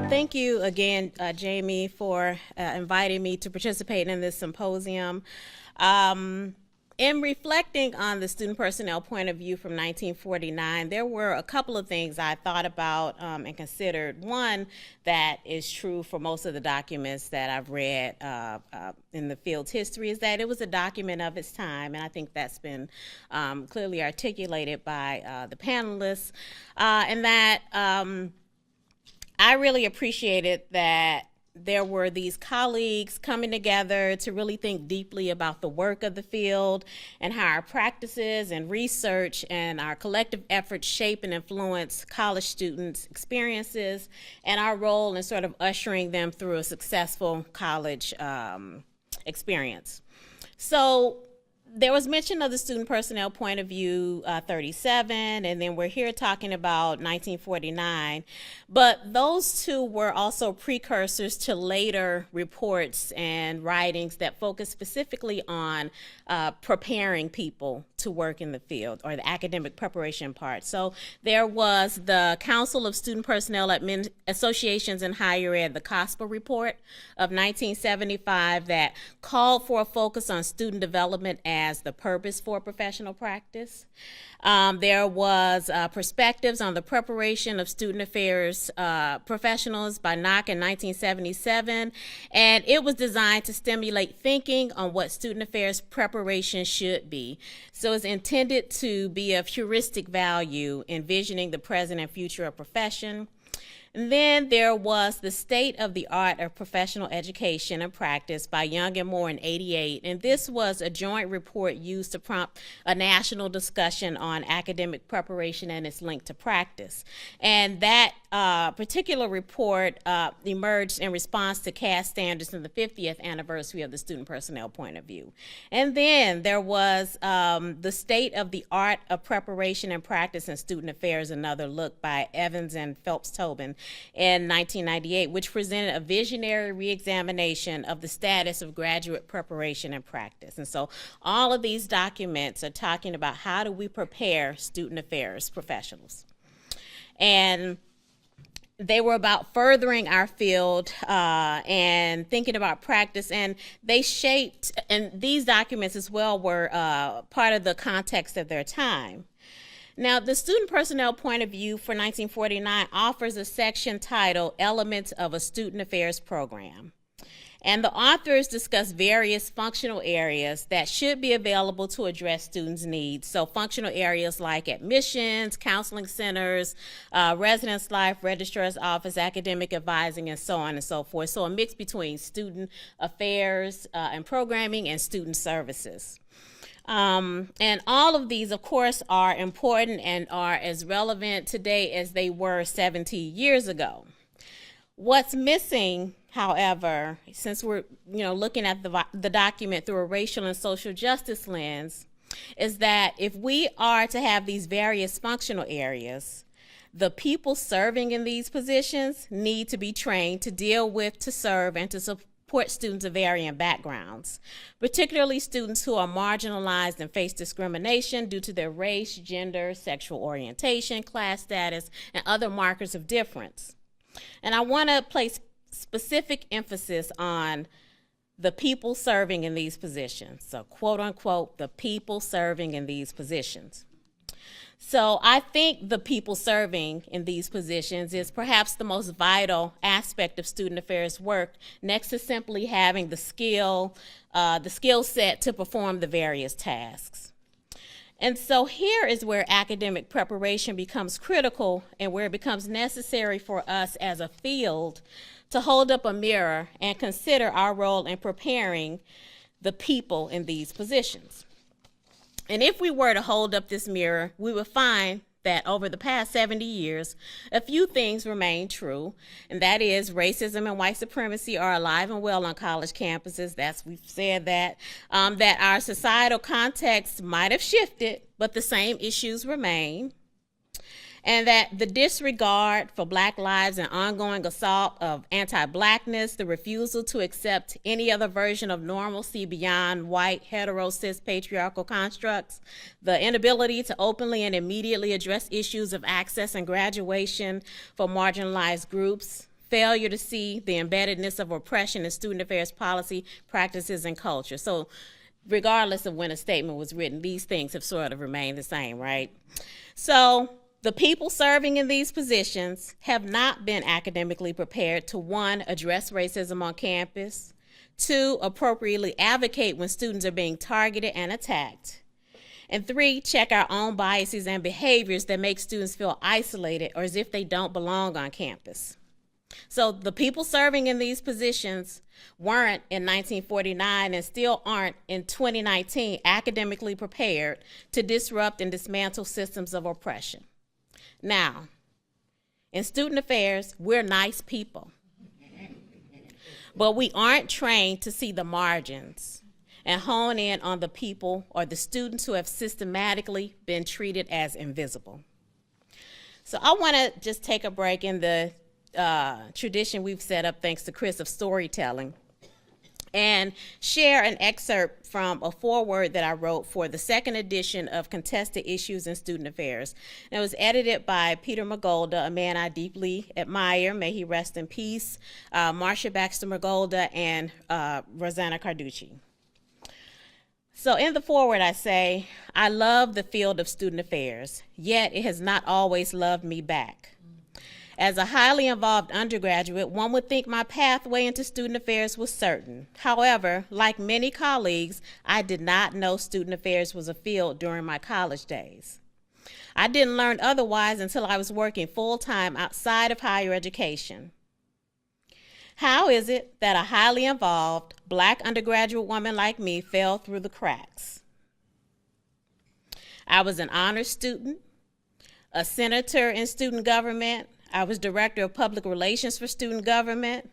Thank you again, Jamie, for inviting me to participate in this symposium. In reflecting on the student personnel point of view from 1949, there were a couple of things I thought about and considered. One that is true for most of the documents that I've read in the field's history is that it was a document of its time, and I think that's been clearly articulated by the panelists, and that I really appreciated that there were these colleagues coming together to really think deeply about the work of the field and how our practices and research and our collective efforts shape and influence college students' experiences and our role in sort of ushering them through a successful college experience. So there was mention of the student personnel point of view 37, and then we're here talking about 1949. But those two were also precursors to later reports and writings that focus specifically on preparing people to work in the field, or the academic preparation part. So there was the Council of Student Personnel Associations in Higher Ed, the COSPA report of 1975, that called for a focus on student development as the purpose for professional practice. There was Perspectives on the Preparation of Student Affairs Professionals by Knock in 1977, and it was designed to stimulate thinking on what student affairs preparation should be. So it's intended to be of heuristic value, envisioning the present and future of profession. And then there was The State of the Art of Professional Education and Practice by Young and Moore in '88, and this was a joint report used to prompt a national discussion on academic preparation and its link to practice. And that particular report emerged in response to CAS standards in the 50th anniversary of the student personnel point of view. And then there was The State of the Art of Preparation and Practice in Student Affairs, Another Look by Evans and Phelps-Tobin in 1998, which presented a visionary reexamination of the status of graduate preparation and practice. And so all of these documents are talking about how do we prepare student affairs professionals. And they were about furthering our field and thinking about practice, and they shaped, and these documents as well were part of the context of their time. Now, the student personnel point of view for 1949 offers a section titled Elements of a Student Affairs Program. And the authors discuss various functional areas that should be available to address students' needs. So functional areas like admissions, counseling centers, residence life, registrar's office, academic advising, and so on and so forth. So a mix between student affairs and programming and student services. And all of these, of course, are important and are as relevant today as they were 70 years ago. What's missing, however, since we're looking at the document through a racial and social justice lens, is that if we are to have these various functional areas, the people serving in these positions need to be trained to deal with, to serve, and to support students of varying backgrounds, particularly students who are marginalized and face discrimination due to their race, gender, sexual orientation, class status, and other markers of difference. And I want to place specific emphasis on the people serving in these positions. So quote unquote, the people serving in these positions. So I think the people serving in these positions is perhaps the most vital aspect of student affairs work, next to simply having the skill set to perform the various tasks. And so here is where academic preparation becomes critical and where it becomes necessary for us as a field to hold up a mirror and consider our role in preparing the people in these positions. And if we were to hold up this mirror, we would find that over the past 70 years, a few things remain true, and that is racism and white supremacy are alive and well on college campuses. We've said that our societal context might have shifted, but the same issues remain. And that the disregard for Black lives and ongoing assault of anti-Blackness, the refusal to accept any other version of normalcy beyond white, hetero, cis, patriarchal constructs, the inability to openly and immediately address issues of access and graduation for marginalized groups, failure to see the embeddedness of oppression in student affairs policy, practices, and culture. So regardless of when a statement was written, these things have sort of remained the same, right? So the people serving in these positions have not been academically prepared to, one, address racism on campus, two, appropriately advocate when students are being targeted and attacked, and three, check our own biases and behaviors that make students feel isolated or as if they don't belong on campus. So the people serving in these positions weren't in 1949 and still aren't in 2019 academically prepared to disrupt and dismantle systems of oppression. Now, in student affairs, we're nice people, but we aren't trained to see the margins and hone in on the people or the students who have systematically been treated as invisible. So I want to just take a break in the tradition we've set up, thanks to Chris, of storytelling, and share an excerpt from a foreword that I wrote for the second edition of Contested Issues in Student Affairs. And it was edited by Peter Magolda, a man I deeply admire, may he rest in peace, Marcia Baxter Magolda, and Rosanna Carducci. So in the foreword I say, I love the field of student affairs, yet it has not always loved me back. As a highly involved undergraduate, one would think my pathway into student affairs was certain. However, like many colleagues, I did not know student affairs was a field during my college days. I didn't learn otherwise until I was working full-time outside of higher education. How is it that a highly involved Black undergraduate woman like me fell through the cracks? I was an honors student, a senator in student government. I was director of public relations for student government.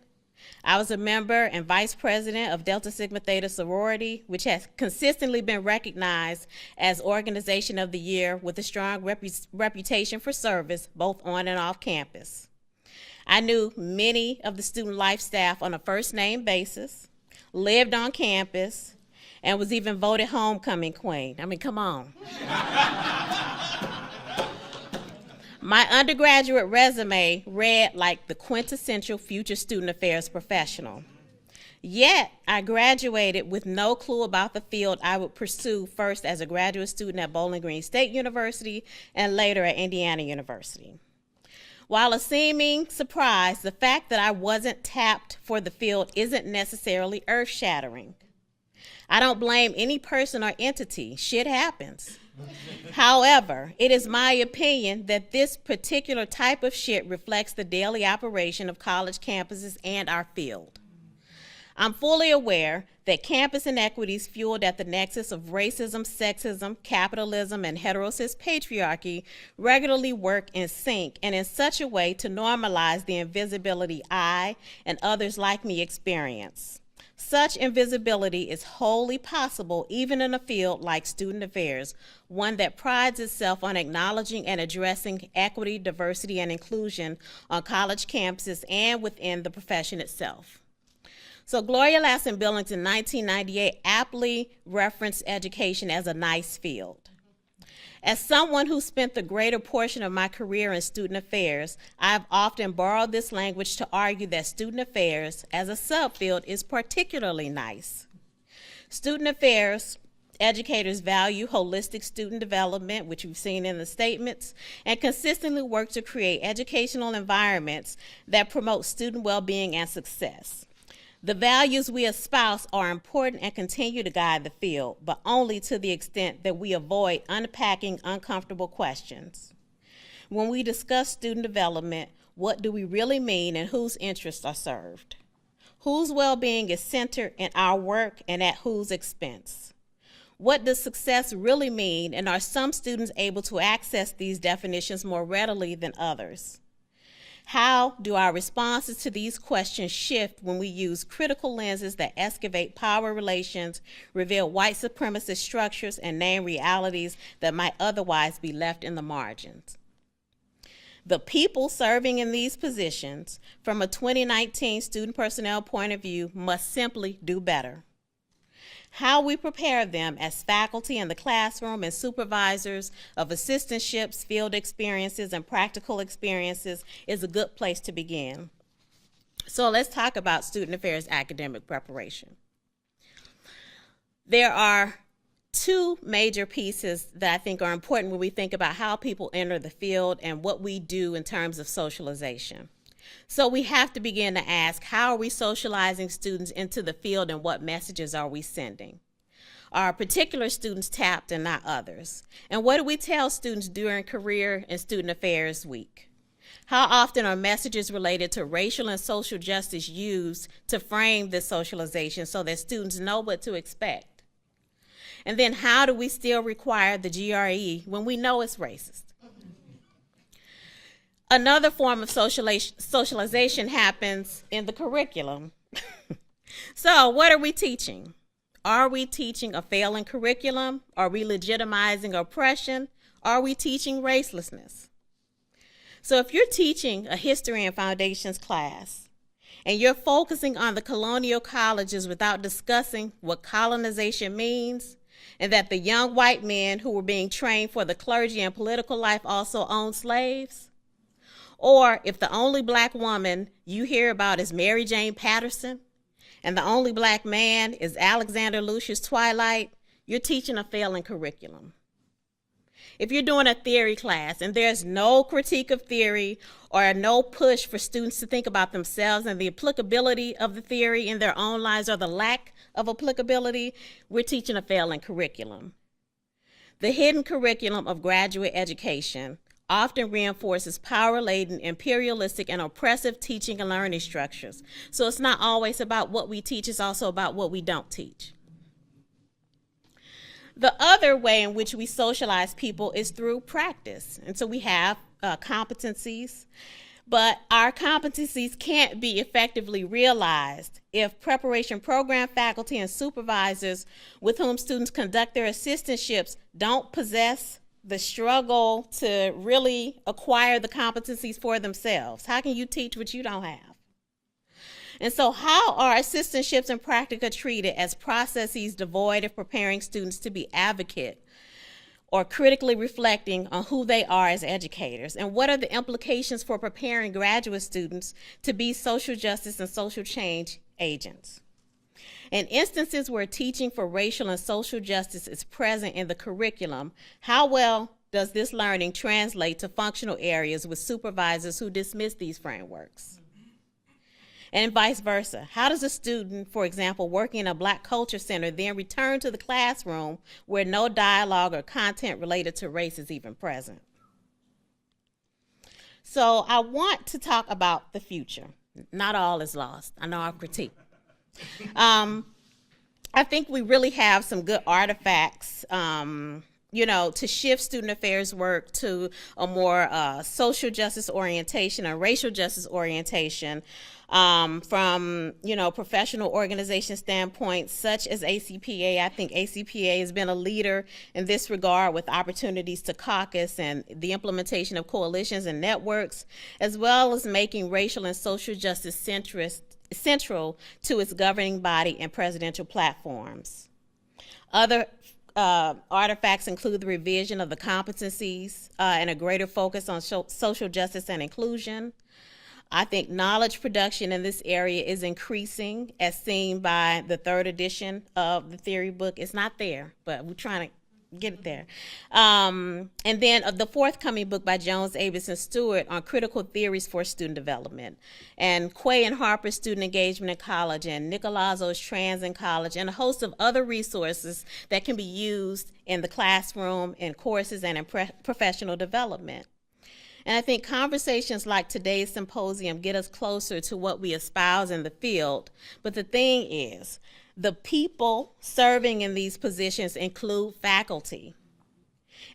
I was a member and vice president of Delta Sigma Theta sorority, which has consistently been recognized as Organization of the Year with a strong reputation for service, both on and off campus. I knew many of the student life staff on a first name basis, lived on campus, and was even voted homecoming queen. I mean, come on. My undergraduate resume read like the quintessential future student affairs professional. Yet, I graduated with no clue about the field I would pursue, first as a graduate student at Bowling Green State University and later at Indiana University. While a seeming surprise, the fact that I wasn't tapped for the field isn't necessarily earth-shattering. I don't blame any person or entity. Shit happens. However, it is my opinion that this particular type of shit reflects the daily operation of college campuses and our field. I'm fully aware that campus inequities fueled at the nexus of racism, sexism, capitalism, and heterosis patriarchy regularly work in sync and in such a way to normalize the invisibility I and others like me experience. Such invisibility is wholly possible even in a field like student affairs, one that prides itself on acknowledging and addressing equity, diversity, and inclusion on college campuses and within the profession itself. So Gloria Lasson-Billings in 1998 aptly referenced education as a nice field. As someone who spent the greater portion of my career in student affairs, I've often borrowed this language to argue that student affairs as a subfield is particularly nice. Student affairs educators value holistic student development, which we've seen in the statements, and consistently work to create educational environments that promote student well-being and success. The values we espouse are important and continue to guide the field, but only to the extent that we avoid unpacking uncomfortable questions. When we discuss student development, what do we really mean and whose interests are served? Whose well-being is centered in our work and at whose expense? What does success really mean, and are some students able to access these definitions more readily than others? How do our responses to these questions shift when we use critical lenses that excavate power relations, reveal white supremacist structures, and name realities that might otherwise be left in the margins? The people serving in these positions, from a 2019 student personnel point of view, must simply do better. How we prepare them as faculty in the classroom and supervisors of assistantships, field experiences, and practical experiences is a good place to begin. So let's talk about student affairs academic preparation. There are two major pieces that I think are important when we think about how people enter the field and what we do in terms of socialization. So we have to begin to ask, how are we socializing students into the field and what messages are we sending? Are particular students tapped and not others? And what do we tell students during Career and Student Affairs Week? How often are messages related to racial and social justice used to frame this socialization so that students know what to expect? And then how do we still require the GRE when we know it's racist? Another form of socialization happens in the curriculum. So what are we teaching? Are we teaching a failing curriculum? Are we legitimizing oppression? Are we teaching racelessness? So if you're teaching a history and foundations class and you're focusing on the colonial colleges without discussing what colonization means, and that the young white men who were being trained for the clergy and political life also owned slaves, or if the only black woman you hear about is Mary Jane Patterson, and the only black man is Alexander Lucius Twilight, you're teaching a failing curriculum. If you're doing a theory class and there's no critique of theory or no push for students to think about themselves and the applicability of the theory in their own lives or the lack of applicability, we're teaching a failing curriculum. The hidden curriculum of graduate education often reinforces power-laden, imperialistic, and oppressive teaching and learning structures. So it's not always about what we teach, it's also about what we don't teach. The other way in which we socialize people is through practice. And so we have competencies, but our competencies can't be effectively realized if preparation program faculty and supervisors with whom students conduct their assistantships don't possess the struggle to really acquire the competencies for themselves. How can you teach what you don't have? And so how are assistantships and practica treated as processes devoid of preparing students to be advocate or critically reflecting on who they are as educators? And what are the implications for preparing graduate students to be social justice and social change agents? In instances where teaching for racial and social justice is present in the curriculum, how well does this learning translate to functional areas with supervisors who dismiss these frameworks? And vice versa. How does a student, for example, working in a Black culture center then return to the classroom where no dialogue or content related to race is even present? So I want to talk about the future. Not all is lost. I know I've critiqued. I think we really have some good artifacts, to shift student affairs work to a more social justice orientation or racial justice orientation from, professional organization standpoints such as ACPA. I think ACPA has been a leader in this regard with opportunities to caucus and the implementation of coalitions and networks, as well as making racial and social justice central to its governing body and presidential platforms. Other artifacts include the revision of the competencies and a greater focus on social justice and inclusion. I think knowledge production in this area is increasing, as seen by the third edition of the theory book. It's not there, but we're trying to get it there. And then the forthcoming book by Jones, Avis, and Stewart on critical theories for student development, and Quay and Harper's student engagement in college, and Nicolazzo's trans in college, and a host of other resources that can be used in the classroom, in courses, and in professional development. And I think conversations like today's symposium get us closer to what we espouse in the field. But the thing is, the people serving in these positions include faculty.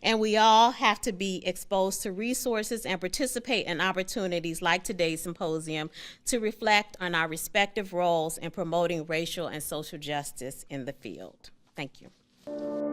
And we all have to be exposed to resources and participate in opportunities like today's symposium to reflect on our respective roles in promoting racial and social justice in the field. Thank you.